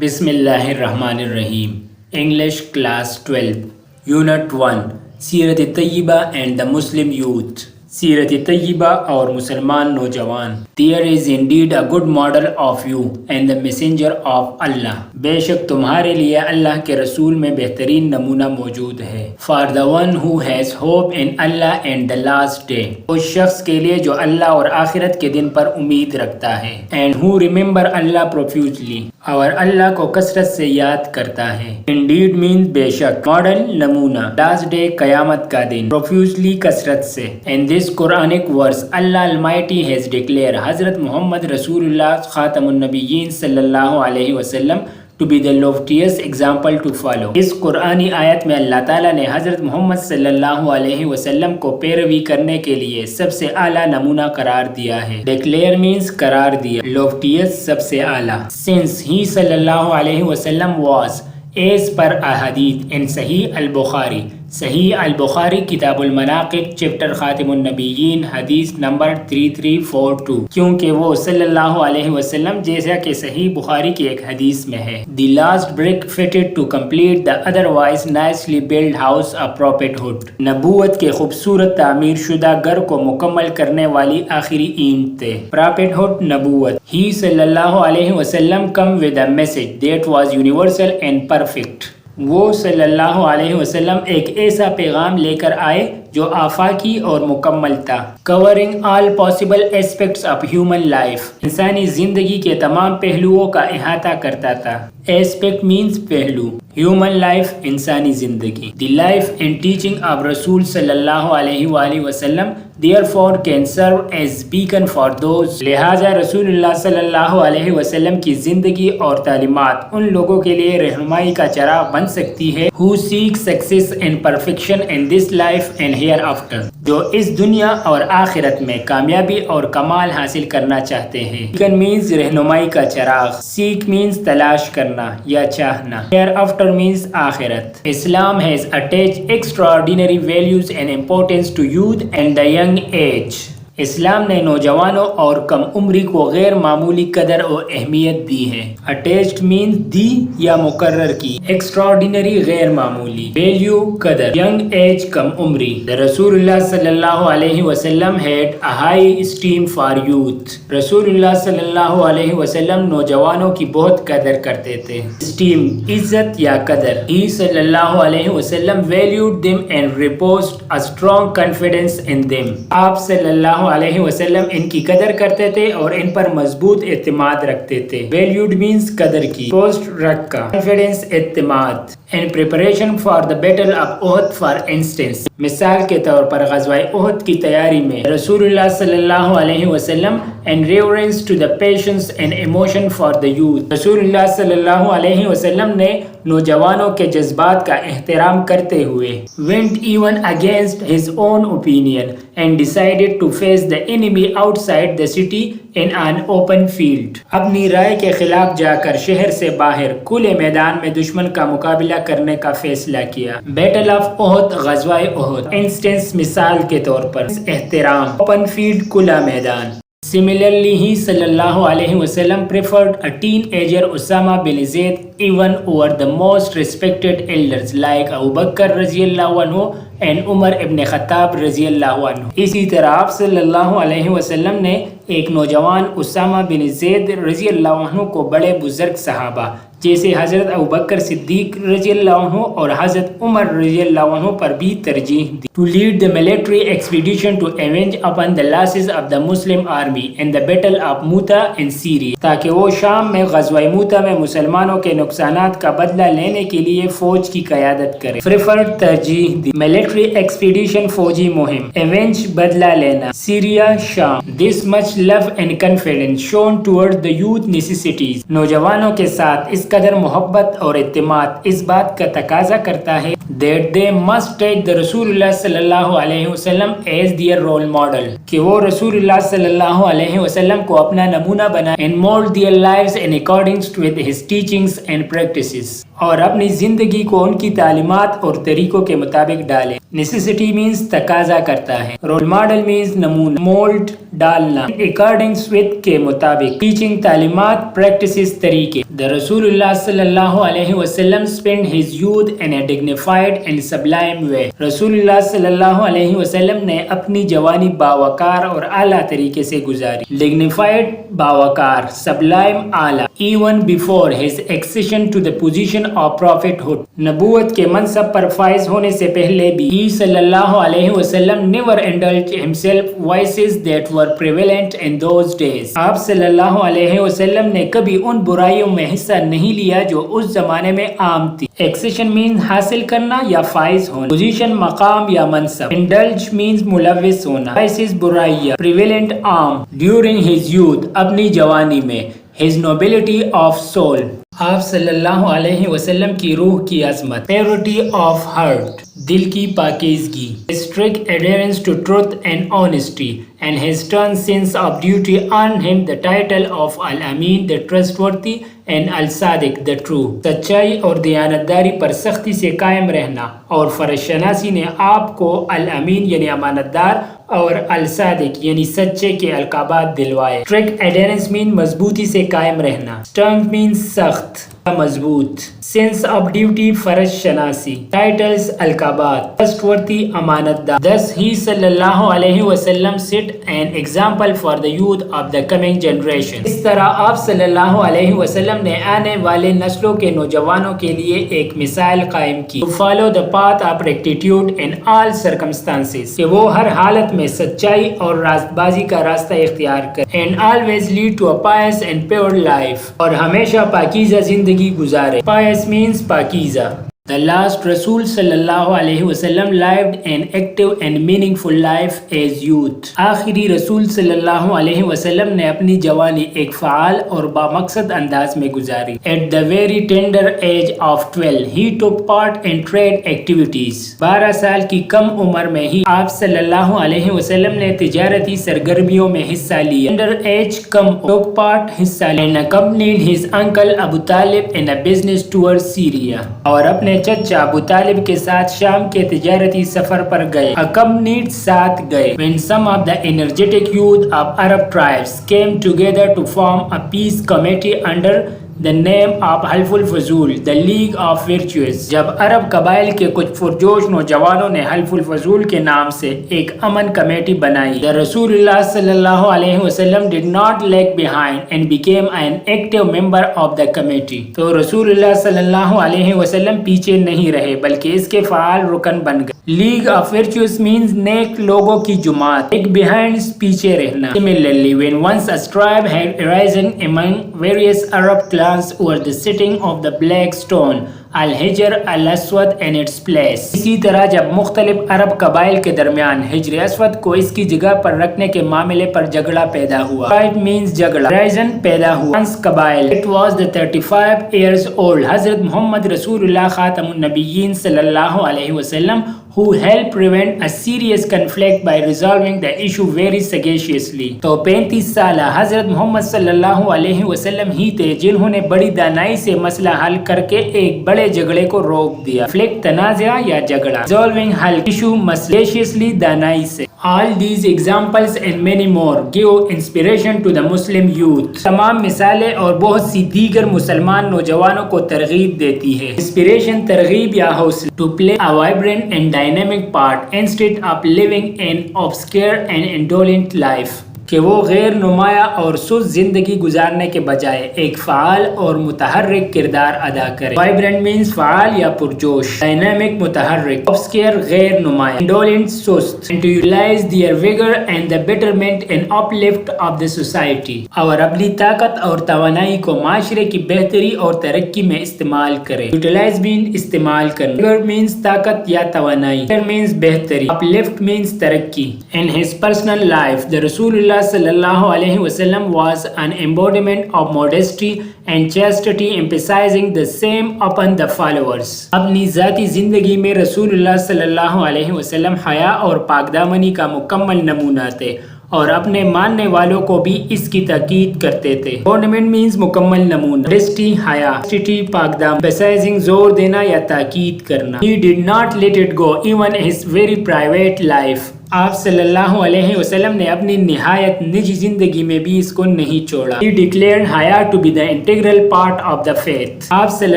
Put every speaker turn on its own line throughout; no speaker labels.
بسم اللہ الرحمن الرحیم. انگلش کلاس 12 یونٹ 1 سیرت طیبہ اینڈ دا مسلم یوتھ. سیرت طیبہ اور مسلمان نوجوان. There is indeed a good model of you and the messenger of Allah. بے شک تمہارے لیے اللہ کے رسول میں بہترین نمونہ موجود ہے. For the one who has hope in Allah and the last day. اس شخص کے لیے جو اللہ اور آخرت کے دن پر امید رکھتا ہے. And who remember Allah profusely. اور اللہ کو کثرت سے یاد کرتا ہے. Indeed means بے شک. Model نمونہ. Last day قیامت کا دن. Profusely کثرت سے. And this Quranic verse Allah Almighty has declared حضرت محمد رسول اللہ خاتم النبیین صلی اللہ علیہ وسلم to be the loftiest example to follow. اس قرآنی آیت میں اللہ تعالیٰ نے حضرت محمد صلی اللہ علیہ وسلم کو پیروی کرنے کے لیے سب سے اعلیٰ نمونہ قرار دیا ہے. Declare means قرار دیا. Loftiest سب سے اعلیٰ. Since he صلی اللہ علیہ وسلم was as per احادیث in صحیح البخاری. صحیح البخاری کتاب المناقب چیپٹر خاتم النبیین حدیث نمبر 3342. کیونکہ وہ صلی اللہ علیہ وسلم جیسا کہ صحیح بخاری کی ایک حدیث میں ہے. The last brick fitted to complete the otherwise nicely built house of prophethood. نبوت کے خوبصورت تعمیر شدہ گھر کو مکمل کرنے والی آخری اینٹ تھے. prophethood نبوت. He صلی اللہ علیہ وسلم come with a message that was universal and perfect. وہ صلی اللہ علیہ وسلم ایک ایسا پیغام لے کر آئے جو آفاقی اور مکمل تھا. covering all possible aspects of human life. انسانی زندگی کے تمام پہلوؤں کا احاطہ کرتا تھا. aspect means پہلو. human life انسانی زندگی. the life and teaching of رسول صلی اللہ علیہ وآلہ وسلم therefore can serve as beacon for those. لہذا رسول اللہ صلی اللہ علیہ وسلم کی زندگی اور تعلیمات ان لوگوں کے لیے رہنمائی کا چراغ بن سکتی ہے who seek success and perfection in this life and hereafter. جو اس دنیا اور آخرت میں کامیابی اور کمال حاصل کرنا چاہتے ہیں. beacon means رہنمائی کا چراغ. seek means تلاش کرنا یا چاہنا. hereafter means آخرت. Islam has attached extraordinary values and importance to youth and the young age. اسلام نے نوجوانوں اور کم عمری کو غیر معمولی قدر و اہمیت دی ہے. اٹیچڈ مینز دی یا مقرر کی. ایکسٹراڈینری غیر معمولی. ویلیو قدر. ینگ ایج کم عمری. رسول اللہ صلی اللہ علیہ وسلم had a high esteem for youth. رسول اللہ صلی اللہ علیہ وسلم نوجوانوں کی بہت قدر کرتے تھے. اسٹیم عزت یا قدر. ہی صلی اللہ علیہ وسلم valued them and reposed a strong confidence in them. آپ صلی اللہ علیہ وسلم ان کی قدر کرتے تھے اور ان پر مضبوط اعتماد رکھتے تھے. ویلیوڈ مینس قدر کی. پوسٹ رکھ کا. کانفیڈنس اعتماد. In preparation for the battle of Uhud for instance. مثال کے طور پر غزوہ احد کی تیاری میں رسول اللہ صلی اللہ علیہ وسلم and reverence to the patience and emotion for the youth. رسول اللہ صلی اللہ علیہ وسلم نے نوجوانوں کے جذبات کا احترام کرتے ہوئے went even against his own opinion and decided to face the enemy outside the city in an open field. اپنی رائے کے خلاف جا کر شہر سے باہر کھلے میدان میں دشمن کا مقابلہ کرنے کا فیصلہ کیا. بیٹل آف احد غزوہ احد. انسٹنس مثال کے طور پر. احترام. اوپن فیلڈ کھلا میدان. Similarly, he صلی اللہ علیہ وسلم preferred a teenager Usama bin Zayd even over the most respected elders like Abu Bakr رضی اللہ عنہ and عمر ابن خطاب رضی اللہ عنہ. اسی طرح آپ صلی اللہ علیہ وسلم نے ایک نوجوان اسامہ بن زید رضی اللہ عنہ کو بڑے بزرگ صحابہ جیسے حضرت ابو بکر صدیق رضی اللہ عنہ اور حضرت عمر رضی اللہ عنہ پر بھی ترجیح دی. To lead the military expedition to avenge upon the losses of the Muslim army in the battle of Mu'tah in Syria. تاکہ وہ شام میں غزوہ موتا میں مسلمانوں کے نقصانات کا بدلہ لینے کے لیے فوج کی قیادت کرے. Preferred ترجیح دی. Military expedition فوجی مہم. Avenge بدلہ لینا. Syria شام. This much love and confidence shown towards the youth necessities. نوجوانوں کے ساتھ اس قدر محبت اور اعتماد اس بات کا تقاضا کرتا ہے that they must take the رسول اللہ صلی اللہ علیہ وسلم as their role model. کہ وہ رسول اللہ صلی اللہ علیہ وسلم کو اپنا نمونہ بنائیں and mold their lives in accordance with his teachings and practices. اور اپنی زندگی کو ان کی تعلیمات اور طریقوں کے مطابق ڈالیں. necessity means تقاضا کرتا ہے. role model means نمونہ. mold ڈالنا. accordance with کے مطابق. teaching تعلیمات. practices طریقے. The Rasulullah sallallahu alaihi wasallam spent his youth in a dignified and sublime way. Rasulullah sallallahu alaihi wasallam نے اپنی جوانی باوقار اور اعلیٰ طریقے سے گزاری. Dignified, باوقار, sublime, اعلیٰ. Even before his accession to the position of prophethood. نبوت کے منصب پر فائز ہونے سے پہلے بھی he صلی اللہ علیہ وسلم never indulged himself vices that were prevalent in those days. آپ صلی اللہ علیہ وسلم نے کبھی ان برائیوں میں حصہ نہیں لیا جو اس زمانے میں عام تھی. ایکسیشن مینز حاصل کرنا یا فائز ہونا. پوزیشن مقام یا منصب. انڈلج مینز ملوث ہونا. وائسز برائیاں. پریویلنٹ عام. ڈیورنگ ہز یوتھ اپنی جوانی میں. His nobility of soul. آپ صلی اللہ علیہ وسلم کی روح کی عظمت. Purity of heart. دل کی پاکیزگی. Strict adherence to truth and honesty, and his stern sense of duty earned him the title of Al-Amin, the trustworthy, and Al-Sadiq, the true. سچائی اور دیانتداری پر سختی سے قائم رہنا اور فرض شناسی نے آپ کو الامین یعنی امانتدار اور الصادق یعنی سچے کے القابات دلوائے. Strict adherence means مضبوطی سے قائم رہنا. Stern means سخت مضبوط. Sense of duty فرض شناسی. Titles القابات. Trustworthy امانتدار. Thus he صلی اللہ علیہ وسلم set an example for the youth of the coming generation. اس طرح آپ صلی اللہ علیہ وسلم نے آنے والے نسلوں کے نوجوانوں کے لیے ایک مثال قائم کی. To follow the path of rectitude in all circumstances. کہ وہ ہر حالت میں سچائی اور راست بازی کا راستہ اختیار کریں. And always lead to a pious and pure life. اور ہمیشہ پاکیزہ زندگی گزارے. Pious means پاکیزہ. The last Rasul sallallahu alayhi wasallam lived an active and meaningful life as youth. آخری رسول صلی اللہ علیہ وسلم نے اپنی جوانی ایک فعال اور بامقصد انداز میں گزاری. At the very tender age of 12, he took part in trade activities. 12 سال کی کم عمر میں ہی آپ صلی اللہ علیہ وسلم نے تجارتی سرگرمیوں میں حصہ لیا. Tender age کم took part حصہ لیا. And accompanied his uncle Abu Talib in a business tour Syria. اور اپنے چچا ابو طالب کے ساتھ شام کے تجارتی سفر پر گئے. Accompanied ساتھ گئے. When some of the energetic youth of Arab tribes came together to form a peace committee under the name of حلف الفضول, the League of Virtues. جب عرب قبائل کے کچھ پرجوش نوجوانوں نے حلف الفضول کے نام سے ایک امن کمیٹی بنائی. The رسول اللہ صلی اللہ علیہ وسلم did not lag behind and became an active member of the committee. تو رسول اللہ صلی اللہ علیہ وسلم پیچھے نہیں رہے بلکہ اس کے فعال رکن بن گئے. League of Virtues means نیک لوگوں کی جماعت. Lag behind پیچھے رہنا. Similarly, when once a tribe had arisen among various Arab clans over the setting of the black stone الحجر الاسود in its place. اسی طرح جب مختلف عرب قبائل کے درمیان حجر اسود کو اس کی جگہ پر رکھنے کے معاملے پر جھگڑا پیدا ہوا. Fight means جھگڑا. ریزن پیدا ہوا. Once قبائل. It was the 35 years old حضرت محمد رسول اللہ خاتم النبیین صلی اللہ علیہ وسلم who helped prevent a serious conflict by resolving the issue very sagaciously. تو 35 سالہ حضرت محمد صلی اللہ علیہ وسلم ہی تھے جنہوں نے بڑی دانائی سے مسئلہ حل کر کے ایک بڑے جھگڑے کو روک دیا. فلیکٹ تنازع یا جھگڑا. Resolving حل ایشو sagaciously دانائی سے. All these examples and many more give inspiration to the Muslim youth. تمام مثالیں اور بہت سی دیگر مسلمان نوجوانوں کو ترغیب دیتی ہے. Inspiration ترغیب یا حوصلہ. To play a vibrant and dynamic part instead of living an obscure and indolent life. کہ وہ غیر نمایاں اور سست زندگی گزارنے کے بجائے ایک فعال اور متحرک کردار ادا کرے. وائبرنٹ مینز فعال یا پرجوش. ڈائنامک متحرک. obscure غیر نمایاں. indolent سست. and to utilize their vigor and the betterment and uplift of the society. اور اپنی طاقت اور توانائی کو معاشرے کی بہتری اور ترقی میں استعمال کرے. utilize means استعمال کرنا. vigor means طاقت یا توانائی. better means بہتری. uplift means ترقی. in his personal life the رسول اللہ صلی اللہ علیہ وسلم was an embodiment of modesty and chastity, emphasizing the same upon the followers. اپنی ذاتی زندگی میں رسول اللہ صلی اللہ علیہ وسلم حیا اور پاکدامنی کا مکمل نمونہ تھے اور اپنے ماننے والوں کو بھی اس کی تاکید کرتے تھے. Ornament means مکمل نمونہ. Modesty حیا. Chastity پاکدامنی. Emphasizing زور دینا یا تاکید کرنا. He did not let it go even his very private life. آپ صلی اللہ علیہ وسلم نے اپنی نہایت نجی زندگی میں بھی اس کو نہیں چھوڑا. He declared حیا to be the integral part of the faith. آپ صلی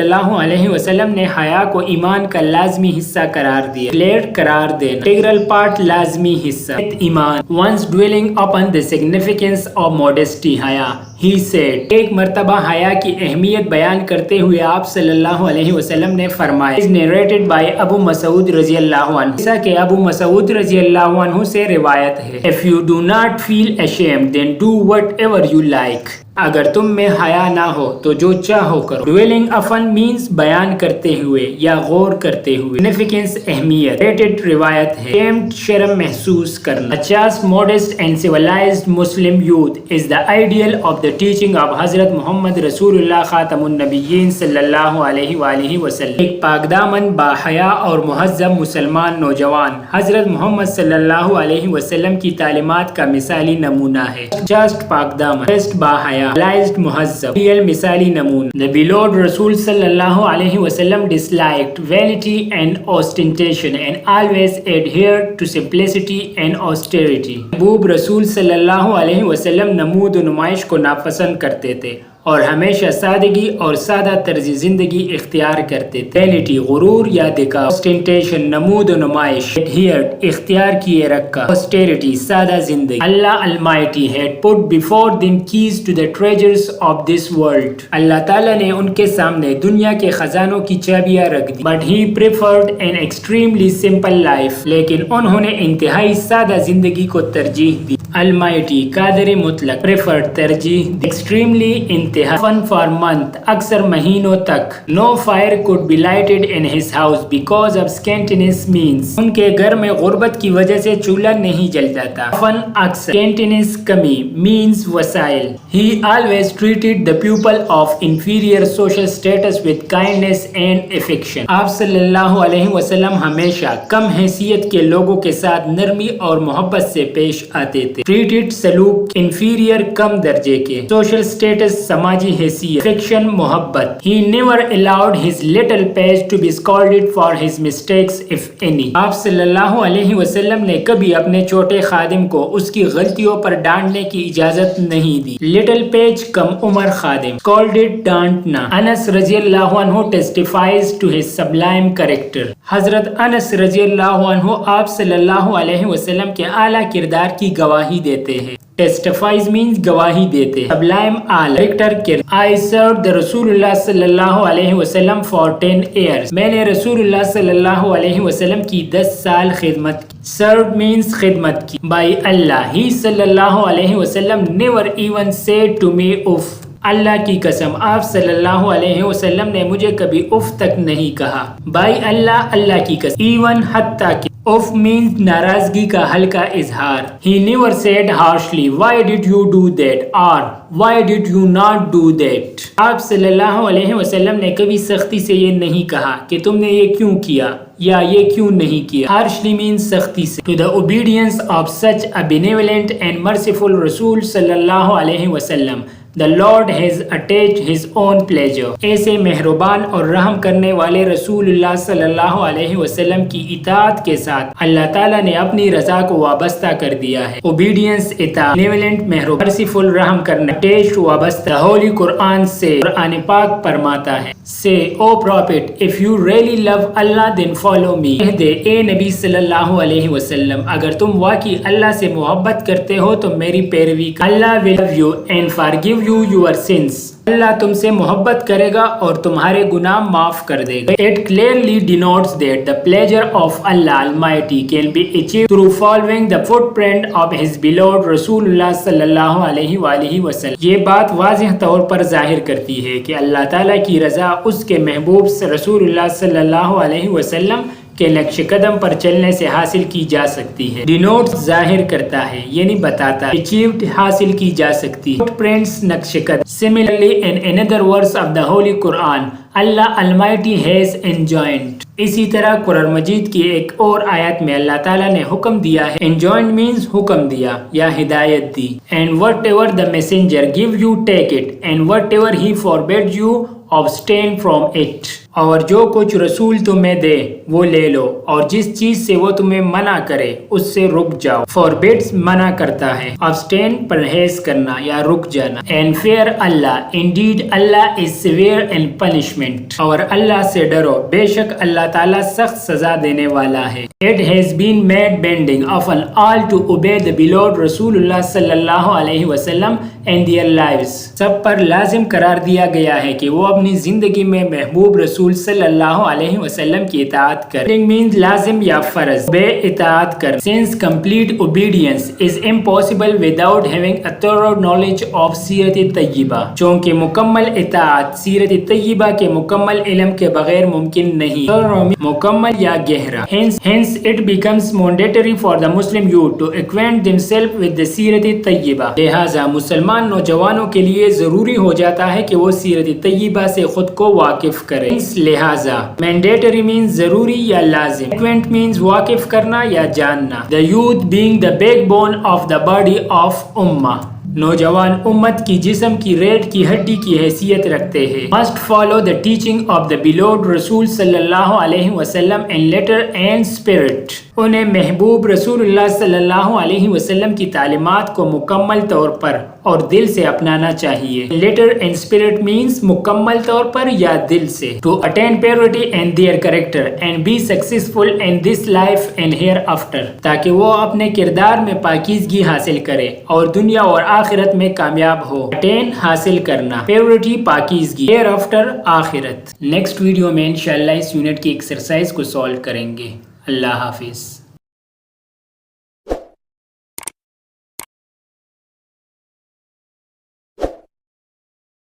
اللہ علیہ وسلم نے حیا کو ایمان کا لازمی حصہ قرار دیا. Declared قرار دینا, integral part لازمی حصہ, ایمان. Once dwelling upon the significance of modesty حیا, he said, ایک مرتبہ حیا کی اہمیت بیان کرتے ہوئے آپ صلی اللہ علیہ وسلم نے فرمایا. Is narrated by ابو مسعود رضی اللہ عنہ, جیسا کہ ابو مسعود رضی اللہ عنہ سے روایت ہے. If you do not feel ashamed, then do whatever you like. اگر تم میں حیا نہ ہو تو جو چاہو کرو. Dwelling upon means بیان کرتے ہوئے یا غور کرتے ہوئے. Significance اہمیت. Rated روایت ہے. Ashamed شرم محسوس کرنا. A chaste, modest and civilized Muslim youth is the ideal of the teaching of حضرت محمد رسول اللہ خاتم النبیین صلی اللہ علیہ وآلہ وسلم. ایک پاکدامن باحیا اور مہذب مسلمان نوجوان حضرت محمد صلی اللہ علیہ وسلم کی تعلیمات کا مثالی نمونہ ہے. Chaste پاکدامن, modest باحیا, civilized مہذب, real مثالی نمونہ. The beloved رسول صلی اللہ علیہ وسلم disliked vanity and ostentation and always adhered to simplicity and austerity. محبوب رسول صلی اللہ علیہ وسلم نمود و نمائش کو ناپسند کرتے تھے اور ہمیشہ سادگی اور سادہ طرز زندگی اختیار کرتے تھے. Vanity غرور یا دکھاوا, ostentation نمود و نمائش, adhered اختیار کیے رکھا, austerity سادہ زندگی. Allah Almighty had put before them keys to the treasures of this world. اللہ تعالیٰ نے ان کے سامنے دنیا کے خزانوں کی چابیاں رکھ دی. But he preferred an extremely simple life. لیکن انہوں نے انتہائی سادہ زندگی کو ترجیح دی. Almighty قادر مطلق, preferred ترجیح, extremely انتہائی, often for month اکثر مہینوں تک. No fire could be lighted in his house because of scantiness means. ان کے گھر میں غربت کی وجہ سے چولہا نہیں جلتا تھا. Often اکثر, scantiness کمی, means وسائل. He always treated the people of inferior social status with kindness and affection. آپ صلی اللہ علیہ وسلم ہمیشہ کم حیثیت کے لوگوں کے ساتھ نرمی اور محبت سے پیش آتے تھے. Treated سلوک, inferior کم درجے کے, social status سماجی حیثیت, affection محبت. He never allowed his little page to be scolded for his mistakes if any. آپ صلی اللہ علیہ وسلم نے کبھی اپنے چھوٹے خادم کو اس کی غلطیوں پر ڈانٹنے کی اجازت نہیں دی. Little page کم عمر خادم, scolded ڈانٹنا. انس رضی اللہ عنہ testifies to his sublime character. حضرت انس رضی اللہ عنہ آپ صلی اللہ علیہ وسلم کے اعلیٰ کردار کی گواہی دیتے ہیں. Testifies means گواہی دیتے. Sublime character کردار. I served the رسول اللہ صلی اللہ علیہ وسلم for 10 years. میں نے رسول اللہ صلی اللہ علیہ وسلم کی 10 سال خدمت کی. Served means خدمت کی. By Allah, he صلی اللہ علیہ وسلم never even said to me uff. اللہ کی قسم آپ صلی اللہ علیہ وسلم نے مجھے کبھی اف تک نہیں کہا. By Allah, اللہ کی قسم. Even حتیٰ کہ. Of means ناراضگی کا ہلکا اظہار. He never said harshly, why did you do that? Or why did you not do that? آپ صلی اللہ علیہ وسلم نے کبھی سختی سے یہ نہیں کہا کہ تم نے یہ کیوں کیا یا یہ کیوں نہیں کیا. Harshly means سختی سے. To the obedience of such a benevolent and merciful رسول صلی اللہ علیہ وسلم, the Lord has attached his own pleasure. ایسے مہربان اور رحم کرنے والے رسول اللہ صلی اللہ علیہ وسلم کی اطاعت کے ساتھ اللہ تعالیٰ نے اپنی رضا کو وابستہ کر دیا ہے. Obedience اطاعت, benevolent مہربان, merciful رحم کرنا, attached وابستہ. Holy قرآن سے قرآن پاک فرماتا ہے. Say, O Prophet, if you really love Allah, then follow me. کہہ دے اے نبی صلی اللہ علیہ وسلم, اگر تم واقعی اللہ سے محبت کرتے ہو تو میری پیروی کرو. Allah will love you and forgive you your sins. اللہ تم سے محبت کرے گا اور تمہارے گناہ معاف کر دے گا. It clearly denotes that the pleasure of Allah Almighty can be achieved through following the footprint of His beloved رسول اللہ صلی اللہ علیہ وآلہ وسلم. یہ بات واضح طور پر ظاہر کرتی ہے کہ اللہ تعالیٰ کی رضا اس کے محبوب رسول اللہ صلی اللہ علیہ وسلم کے نقش قدم پر چلنے سے حاصل کی جا سکتی ہے. ڈینوٹ ظاہر کرتا ہے یعنی بتاتا ہے. اچیوڈ حاصل کی جا سکتی ہے. فٹ پرنٹس نقش قدم. Similarly in another verse of the Holy Quran, Allah Almighty has enjoined. اسی طرح قرآن مجید کی ایک اور آیت میں اللہ تعالیٰ نے حکم دیا ہے. enjoined means حکم دیا یا ہدایت دی. And whatever the messenger give you, take it, and whatever he forbids you, abstain from it. اور جو کچھ رسول تمہیں دے وہ لے لو، اور جس چیز سے وہ تمہیں منع کرے اس سے رک جاؤ. forbids منع کرتا ہے، abstain پرہیز کرنا یا رک جانا. and fear Allah, indeed Allah is severe in punishment. اور اللہ سے ڈرو، بے شک اللہ تعالیٰ سخت سزا دینے والا ہے. it has been made binding upon all to obey the beloved رسول اللہ صلی اللہ علیہ وسلم and their lives. سب پر لازم قرار دیا گیا ہے کہ وہ اپنی زندگی میں محبوب رسول صلی اللہ علیہ وسلم کی اطاعت کریں. means لازم یا فرض، بے اطاعت کر. since complete obedience is impossible without having a thorough knowledge of سیرت طیبہ، چونکہ مکمل اطاعت سیرت طیبہ کے مکمل علم کے بغیر ممکن نہیں. مکمل یا گہرا. hence it becomes mandatory for the Muslim youth to acquaint themselves with the سیرت طیبہ. لہٰذا مسلمان نوجوانوں کے لیے ضروری ہو جاتا ہے کہ وہ سیرت طیبہ سے خود کو واقف کریں. لہٰذا mandatory means ضروری یا لازم. acquaint means واقف کرنا یا جاننا. the youth being the backbone of the body of ummah. نوجوان امت کی جسم کی ریڑھ کی ہڈی کی حیثیت رکھتے ہیں. must follow the teaching of the beloved رسول صلی اللہ علیہ وسلم in letter and spirit. انہیں محبوب رسول اللہ صلی اللہ علیہ وسلم کی تعلیمات کو مکمل طور پر اور دل سے اپنانا چاہیے. letter and spirit means مکمل طور پر یا دل سے. to attain purity in their character and be successful in this life and hereafter. تاکہ وہ اپنے کردار میں پاکیزگی حاصل کرے اور دنیا اور آخرت میں کامیاب ہو. attain حاصل کرنا، purity پاکیزگی، hereafter آخرت. نیکسٹ ویڈیو میں انشاءاللہ اس یونٹ کی ایکسرسائز کو سولو کریں گے. اللہ حافظ.